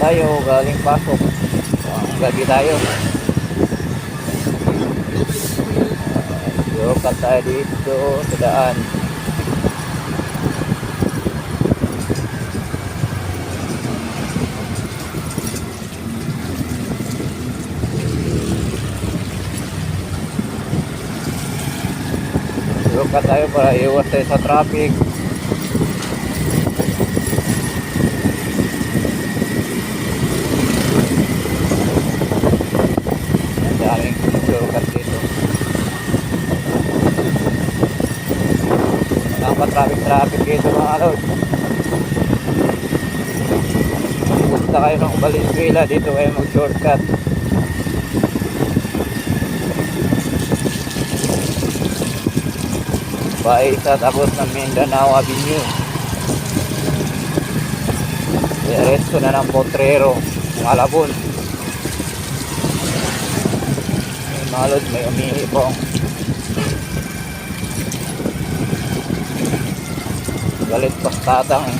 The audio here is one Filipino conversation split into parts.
tayo galing pasok. Gabi tayo. Shortcut tayo dito sa daan. Shortcut tayo para iwas tayo sa traffic. Traffic dito mga load. Punta kayo ng Valenzuela, dito kayo mag shortcut. Paisa tapos ng Mindanao Avenue. Diretso na ng Potrero, Malabon. Mga load, may umihipong galit pastatang eh.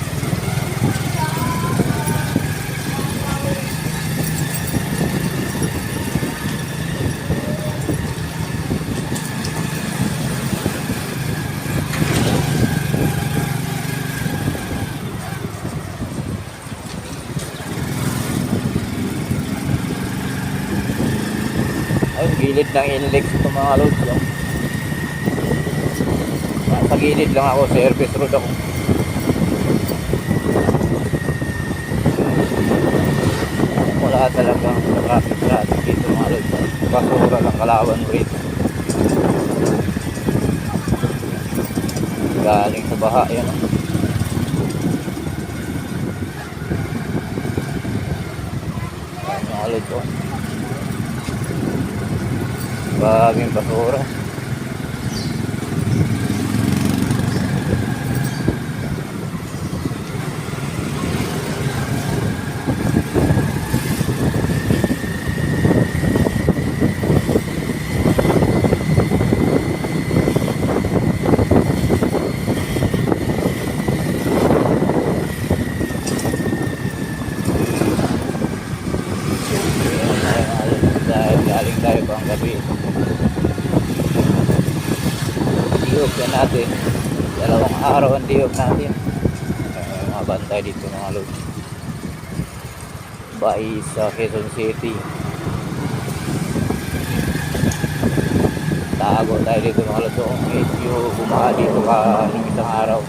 Ay, gilid ng inlex ito mga loads. Sa gilid lang ako, service road ako. Wala talagang traffic dito mga lods. Basura lang Kalawan Bridge. Galing sa baha yan. Mga lods oh. Baging basura. Galing tayo pang gabi. Diyog yan natin. 2 araw ang diyog natin. Mga bantay dito mga load. Bahay sa Quezon City. Tago tayo dito mga load. Medyo bumaha dito ka ng isang araw.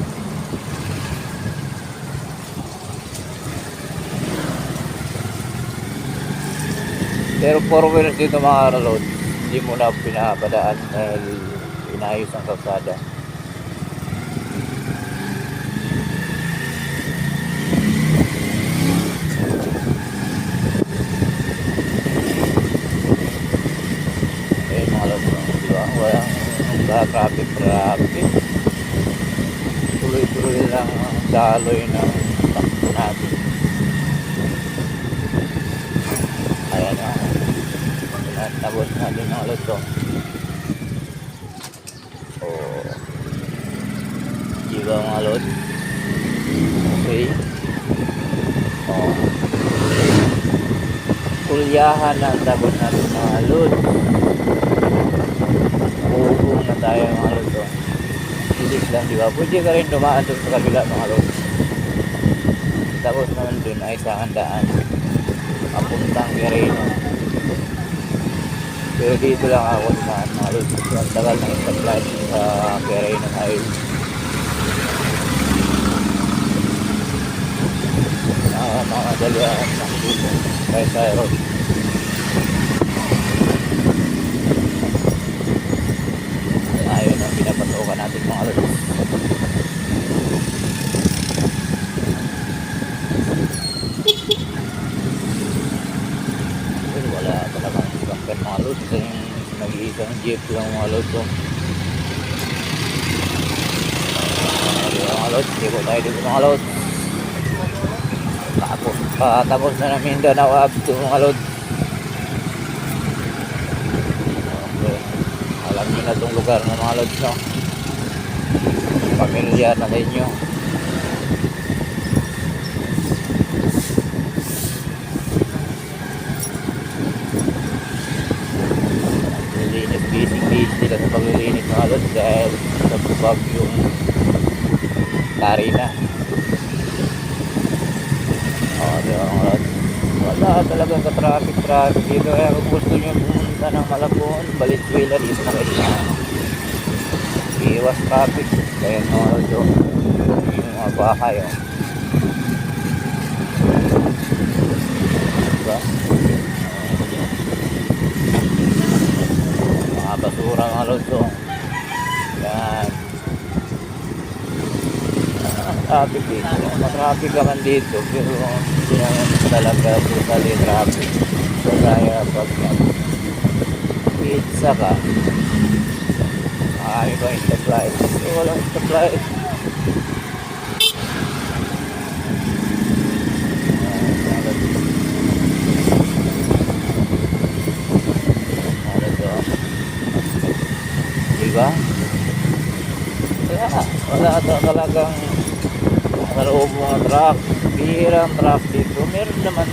Pero 4 wheels dito mga load, hindi mo na pinapadaan dahil inayos ang kalsada. Ayun mga load, diba? Walang traffic. Tuloy-tuloy lang ang daloy ng takbo natin. Ayan o. Tapos natin ng luto. Oh. Diba mga load? Okay. Oh. Kulyahan na ang tapos natin mga load. Mahuhong na tayo mga load. Ilis lang diba? Pwede ka rin dumaan doon sa kabila mga load. Tapos naman doon ay sa handaan. Papuntang Quirino. Pero dito lang ako dumaan mga load. Ang tagal ng stoplight sa Quirino Highway. Mga dalihan ng dito. Kaya sa road. Ayun ang pinapatukan natin mga load. Wala talagang bakit mga load. Nag-iisang jeep lang mga load ko. Mga load, dito tayo dito mga load. Tapos na ng Mindanao Avenue mga load. Okay. Alam nyo na itong lugar ng mga load, no? Pamilyar na sa inyo. sila sa paglilinis mga lods dahil sa bagyong Karina. Di ba mga lods? Wala talagang ka-traffic dito. Kaya kung gusto nyo pumunta ng Malabon, Valenzuela, dito na kayo na iwas traffic. Kaya mga lods, yung mga bahay, diba? Mga basura mga lods, yan. Traffic dito. Matraffic naman dito. Pero hindi naman talaga totally traffic. So kaya pag pizza ka, marami ba yung stoplight? So walang stoplight. Diba? Wala talagang sa loob mga truck. Bihira ang truck dito. Meron naman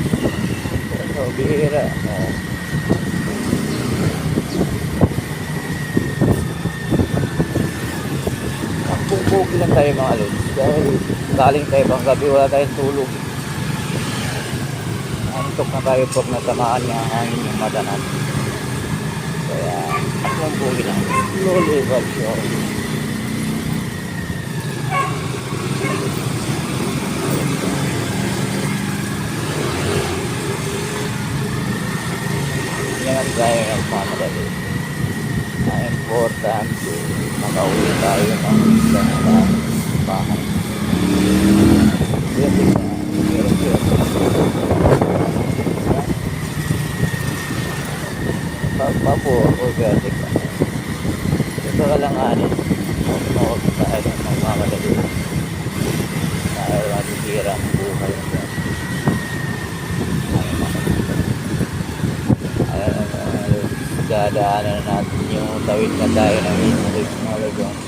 bihira. Magpupugi lang tayo mga lods dahil galing tayo bang gabi, wala tayong tulog. Antok na tayo pag natamaan niya ang hangin yung mata natin. Kaya magpupugi lang. Slowly but surely. Yan tayo ng pamadali. Ang importante, makauwi tayo ng bahay. Pagpapo, orgastic ka. Ito ka lang anin. Mawag tayo ng pamadali. Dahil matitira ang buhay mo. Dadaanan natin yung tawid na tayo ng English mga lods.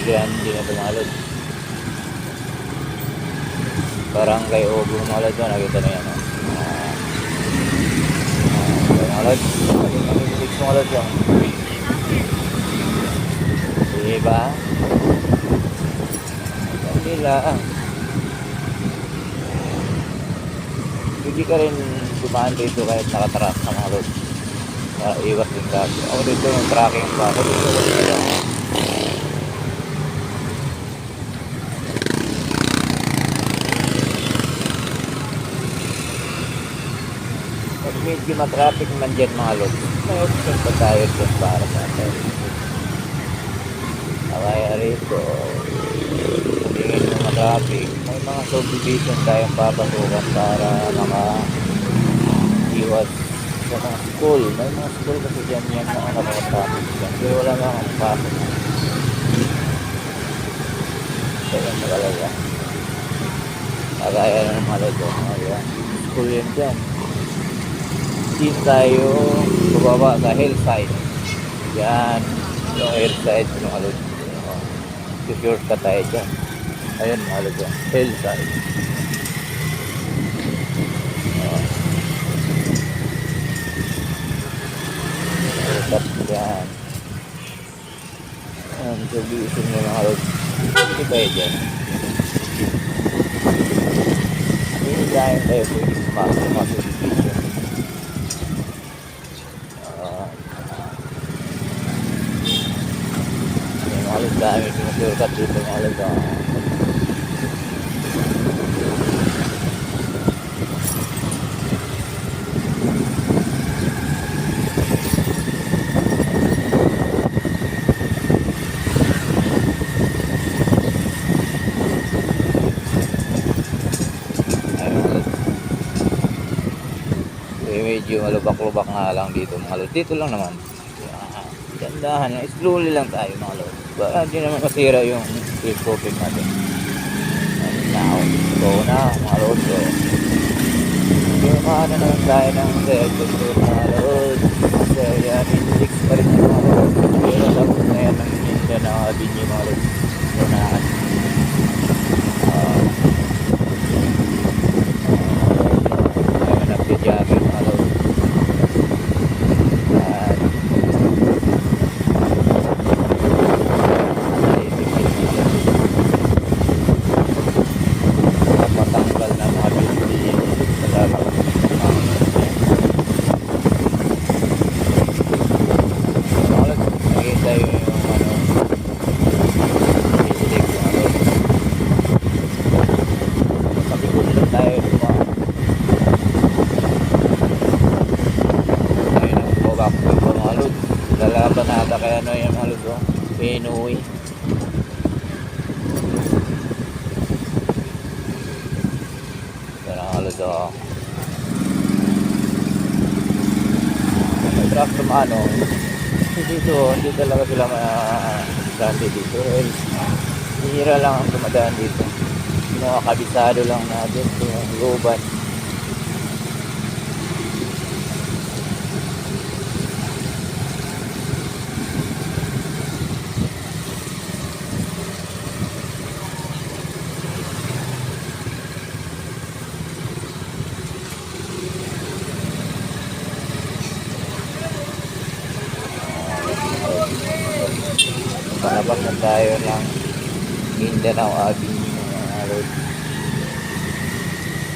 Grande na ito mga lods. Barangay Ogo mga lods. Nakita na yan. Mga lods. English mga lods. Diba? Hindi lang. Hindi ka rin dumaan dito kahit nakatrack sa mga lods. Iwas din ka. Ako dito yung tracking pa. Ako dito lang. Pag medyo matraffic man dyan mga lods, may option pa tayo dyan para sa atin. Kaya rito, tingin mo matraffic, may mga subdivision tayong papasukan para maka-iwas sa mga school. May mga school kasi dyan yan mga nakaka-traffic dyan. Pero wala nga ang pasok. Kaya talaga. Kagaya ng mga lodo. School yan dyan. Dito tayo bababa sa hillside. Yan. Yung hillside ng mga lodo. Secure ka tayo dyan. Ayun mga lodo. Hillside. Yan. Yan. Servisin nyo mga lodo. Dito tayo dyan. Hindi dahil tayo pwede sumasok dito. Halos dami sinusurkat dito ng halos medyo malubak-lubak nga lang dito mga halos dito lang naman. Gandahan lang, slowly lang tayo mga halos. Baka hindi naman masira yung fish cooking natin. Now, go na mga lodo. Yung maano naman tayo ng second tour mga lodo. Kaya index pa rin yung mga lodo. Pero tapos na yan ng ninja na binyo mga lodo. Unahan. Kaya nagpidyakin mga lodo. kabanata kaya ano yung mga luto. Pinoy. Yan ang mga luto. Truck ano, hindi talaga sila madaan dito. Well, hihira lang ang dumadaan dito. Mga kabisado lang natin yung luban. Palabas na tayo ng Mindanao Avenue mga road.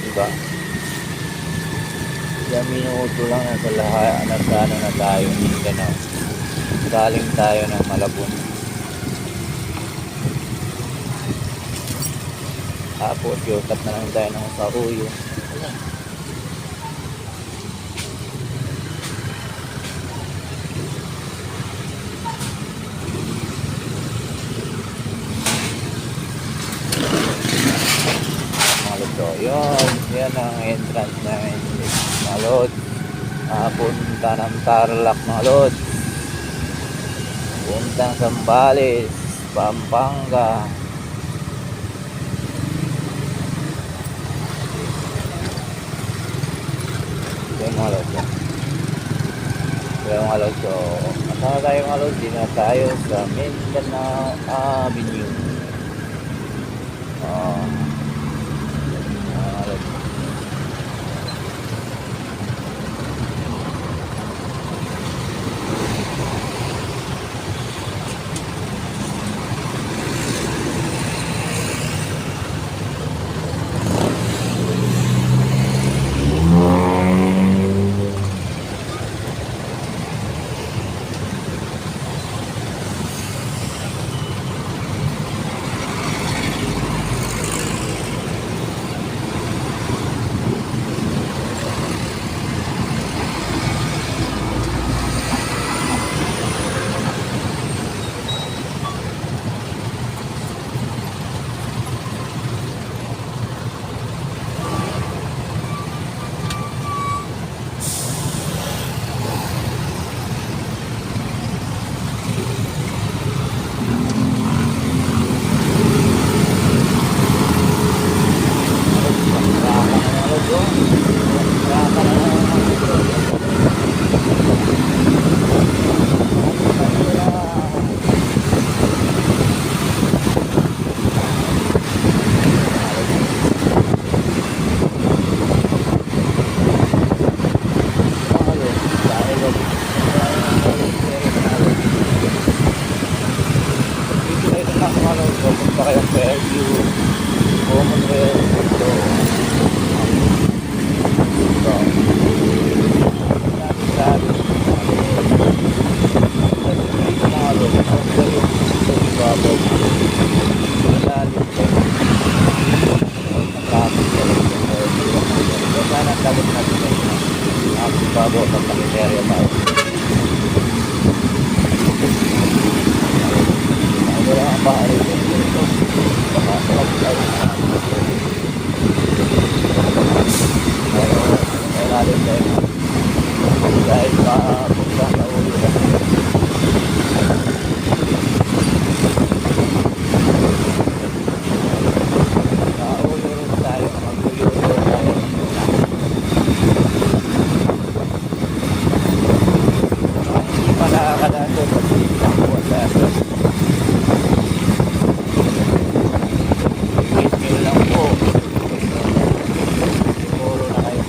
Diba? Ilang minuto lang nasa lahat, nasa ano na tayo, Mindanao. Galing tayo ng Malabon. Tapos shortcut na lang tayo ng Saruyo. So, yan ang entrance namin mga lod. Punta ng Tarlac mga lod. Puntang Zambales, Pampanga. Yan mga lod. Yan mga lod. So, masama tayo mga lod. Di na tayo sa Mindanao Avenue. Pupunta kayong Fairview, Commonwealth, dahil mapunta sa ulo rin tayo, mag-ulo tayo. Hindi pa nakakadaan doon pag takbuhan tayo. Email lang po. Siguro na kayo.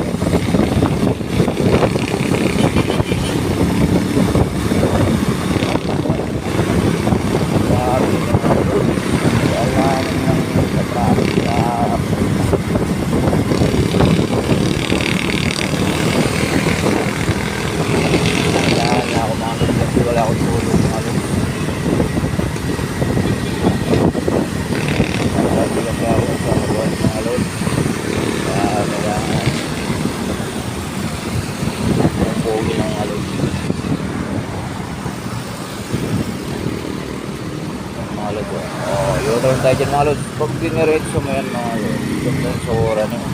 Motor tayo dyan mga lods. Pag diniretso mo yan mga lods. Ganda yung sura niyo.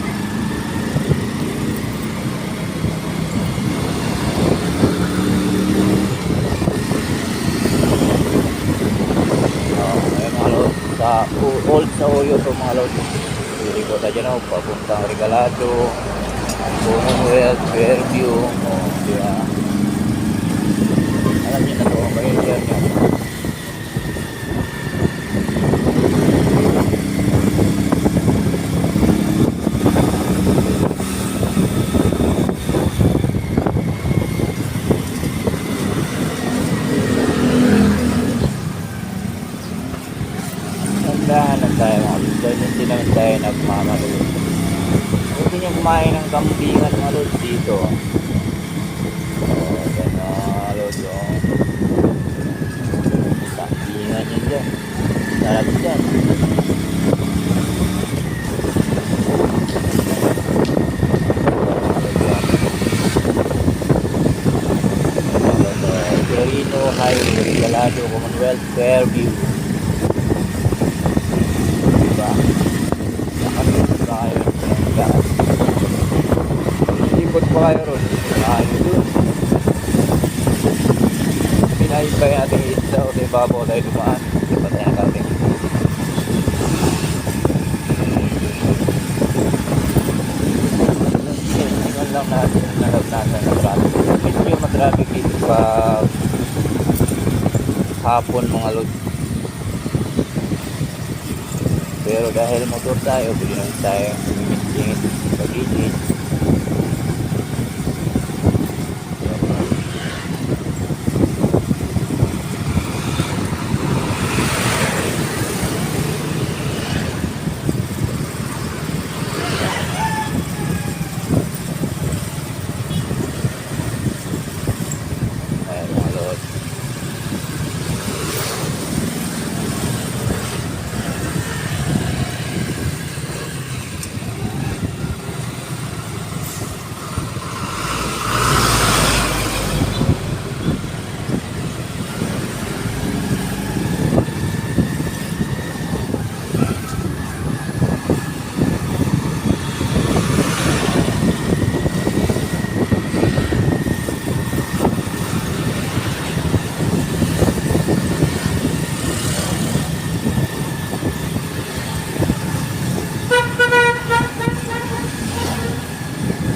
Ayan mga lods. Sa old sa Oyo to mga lods. Pili ko tayo dyan ako. Papuntang Regalado. Commonwealth, Fairview. Di ba? Alam niyo na to. Pag-share niyo. Dahan lang tayo mga lods. Dahil hindi naman tayo nagmamalo. Gusto nyo kumain ng kambingan mga lods dito. Yan mga lods. Kambingan yun dyan. Sarap dyan. Quirino Highway, Regalado, Commonwealth, Fairview. Diba? Nakalimutan tayo ng gas. Ikot pa kayo ron. Tayo dun. Pinahibay natin yung isda o tayo babaw tayo dumaan. Diba tayo natin? Tingnan lang natin. Nalab natin ang traffic. Medyo matraffic dito pa hapon mga lods. Pero dahil motor tayo, bili lang tayo singit-singit sa gilid. Ayan mga lods.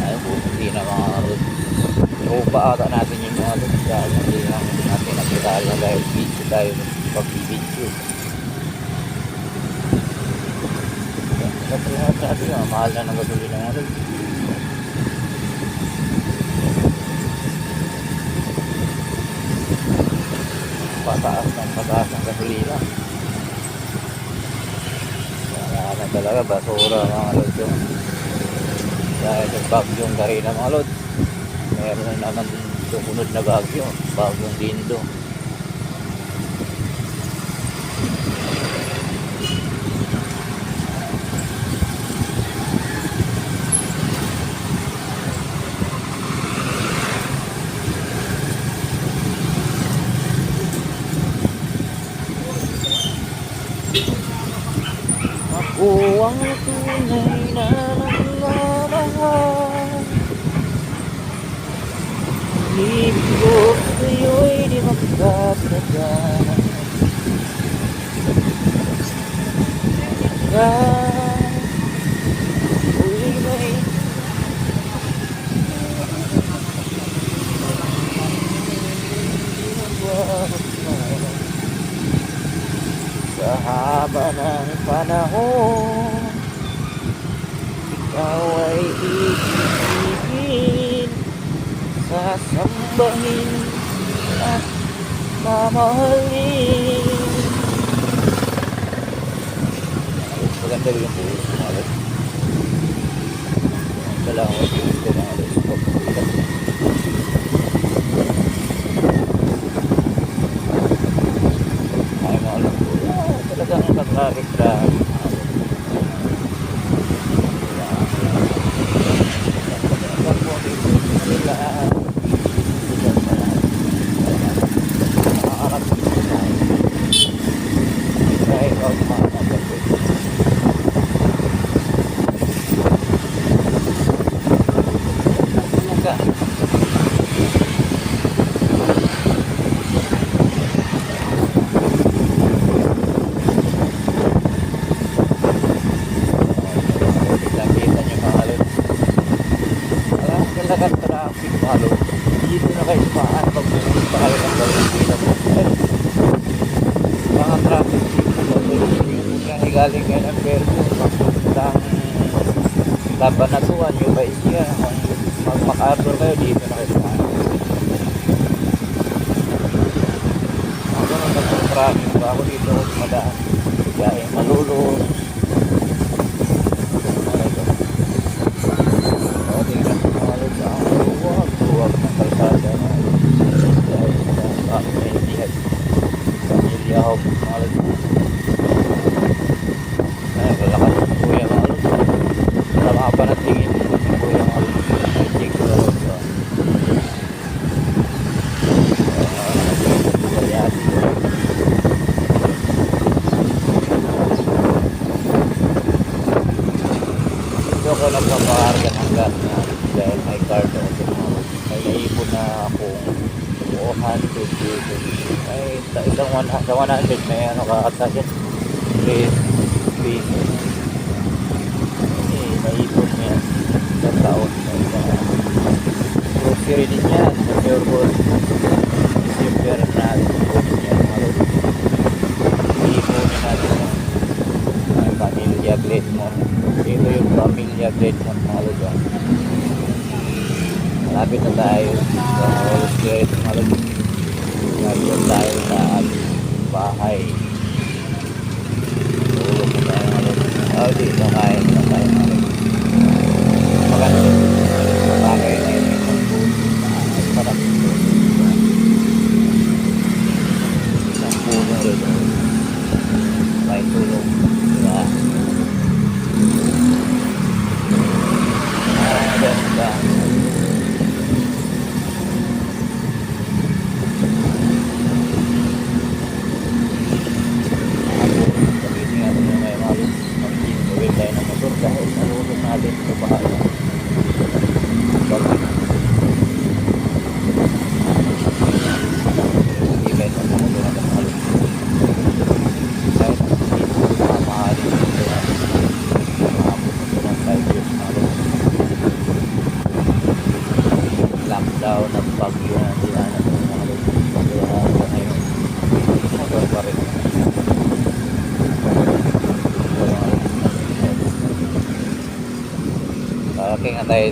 Ay, buti na mga lods. Tropa ata natin yung mga lods. Dahil hindi natin nakilala dahil video tayo pag-video. Kasi natin yung mahal na ng gasolina mga lods. Pataas ng gasolina. Wala na talaga, basura mga lods yung. Dahil yung bagyong Karina mga lods, meron na naman sumunod na bagyo, bagyong Dindo. Ako ang tunay na nagmamahal. Ibig ko sa'yo'y di magkakagan. Ako'y may sa haba ng panahon, ikaw ay iibigin, sasambahin at mamahalin. Maganda rin yung buhos mga lods. Salamat po mga lods. Ay mga lods po. Talagang nagkarik-karik. Kahit out Malo. Dito na kayo dumaan pag may gusto kayo ng gawin dito po. Mga traffic yan galing kayo ng Pergo papuntang Labanatuan yung ba isya kung mag-MacArthur kayo dito na kayo dumaan. Ako nung nag-traffic pa ako dito madaan kaya malulus. Huwag ng kalsada na dahil sa maintindihan pamilya ako malas ay lalakas ng kuya malas wala mga panatingin ng kuya malas ay check ko lang sa kayati ito ko nagpapaharga ng gas na dahil may card ako may naipon na akong 200 pesos ay sa 100 may ano kakasasya 3 pesos eh naipon niya sa taon sa grocery din yan sa Fairboard December na iponin niya iponin natin ang pamilya Gledmore ito yung pamilya Gledmore mga lugar. Malapit na tayo sa Holy Spirit malapit na tayo sa ating bahay tulog na tayo malapit dito kain na tayo malapit maganda bagay na yun sarap isang puno rin may tulog diba ganda dahil nalulog natin sa bahala hindi kayo sa mga doon na halong kahit hindi po mamahali dito na maabot na doon ang 5 years halong lockdown at bagyo na dinanan ng halong pagkakaroon ngayon motor pa rin kaya nga tayo